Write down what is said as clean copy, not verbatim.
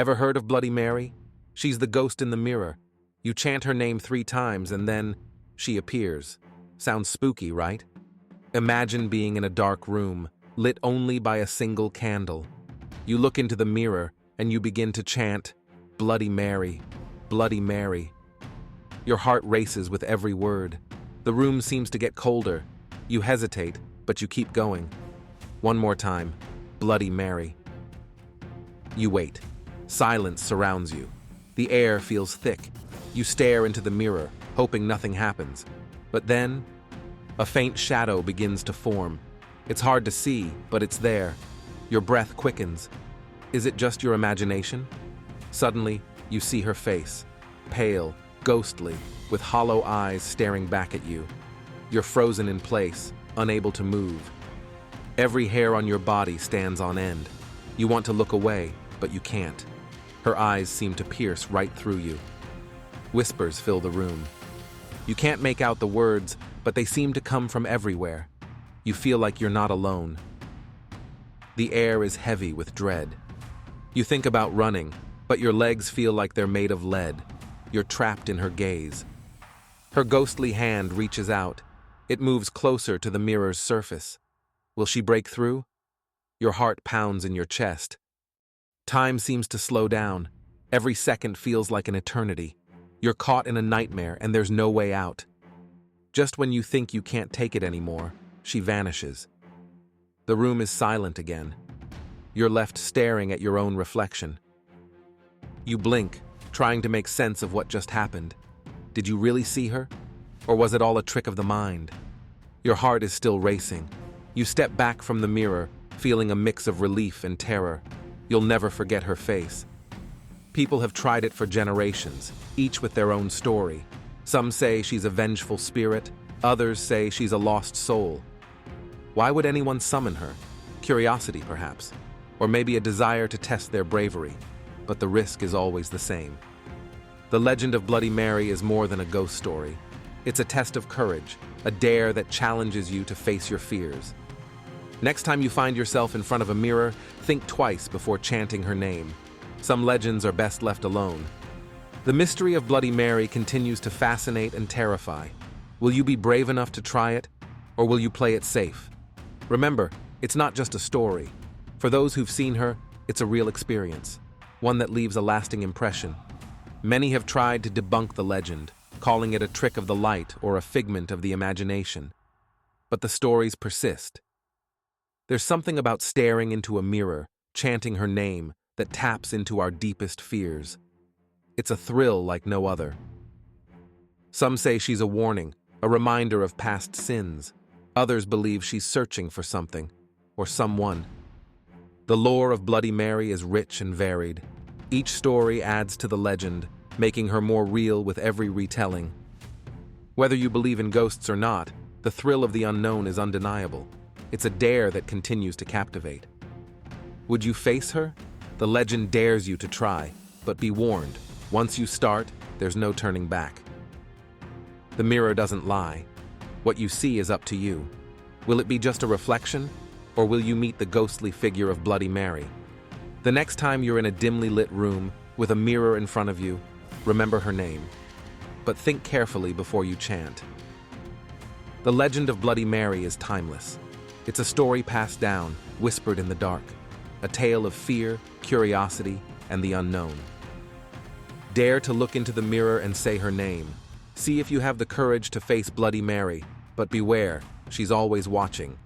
Ever heard of Bloody Mary? She's the ghost in the mirror. You chant her name 3 times and then she appears. Sounds spooky, right? Imagine being in a dark room, lit only by a single candle. You look into the mirror and you begin to chant, Bloody Mary, Bloody Mary. Your heart races with every word. The room seems to get colder. You hesitate, but you keep going. One more time, Bloody Mary. You wait. Silence surrounds you. The air feels thick. You stare into the mirror, hoping nothing happens. But then, a faint shadow begins to form. It's hard to see, but it's there. Your breath quickens. Is it just your imagination? Suddenly, you see her face, pale, ghostly, with hollow eyes staring back at you. You're frozen in place, unable to move. Every hair on your body stands on end. You want to look away, but you can't. Her eyes seem to pierce right through you. Whispers fill the room. You can't make out the words, but they seem to come from everywhere. You feel like you're not alone. The air is heavy with dread. You think about running, but your legs feel like they're made of lead. You're trapped in her gaze. Her ghostly hand reaches out. It moves closer to the mirror's surface. Will she break through? Your heart pounds in your chest. Time seems to slow down. Every second feels like an eternity. You're caught in a nightmare and there's no way out. Just when you think you can't take it anymore, she vanishes. The room is silent again. You're left staring at your own reflection. You blink, trying to make sense of what just happened. Did you really see her? Or was it all a trick of the mind? Your heart is still racing. You step back from the mirror, feeling a mix of relief and terror. You'll never forget her face. People have tried it for generations, each with their own story. Some say she's a vengeful spirit, others say she's a lost soul. Why would anyone summon her? Curiosity, perhaps. Or maybe a desire to test their bravery. But the risk is always the same. The legend of Bloody Mary is more than a ghost story. It's a test of courage, a dare that challenges you to face your fears. Next time you find yourself in front of a mirror, think twice before chanting her name. Some legends are best left alone. The mystery of Bloody Mary continues to fascinate and terrify. Will you be brave enough to try it, or will you play it safe? Remember, it's not just a story. For those who've seen her, it's a real experience, one that leaves a lasting impression. Many have tried to debunk the legend, calling it a trick of the light or a figment of the imagination. But the stories persist. There's something about staring into a mirror, chanting her name, that taps into our deepest fears. It's a thrill like no other. Some say she's a warning, a reminder of past sins. Others believe she's searching for something, or someone. The lore of Bloody Mary is rich and varied. Each story adds to the legend, making her more real with every retelling. Whether you believe in ghosts or not, the thrill of the unknown is undeniable. It's a dare that continues to captivate. Would you face her? The legend dares you to try, but be warned, once you start, there's no turning back. The mirror doesn't lie. What you see is up to you. Will it be just a reflection, or will you meet the ghostly figure of Bloody Mary? The next time you're in a dimly lit room with a mirror in front of you, remember her name. But think carefully before you chant. The legend of Bloody Mary is timeless. It's a story passed down, whispered in the dark. A tale of fear, curiosity, and the unknown. Dare to look into the mirror and say her name. See if you have the courage to face Bloody Mary, but beware, she's always watching,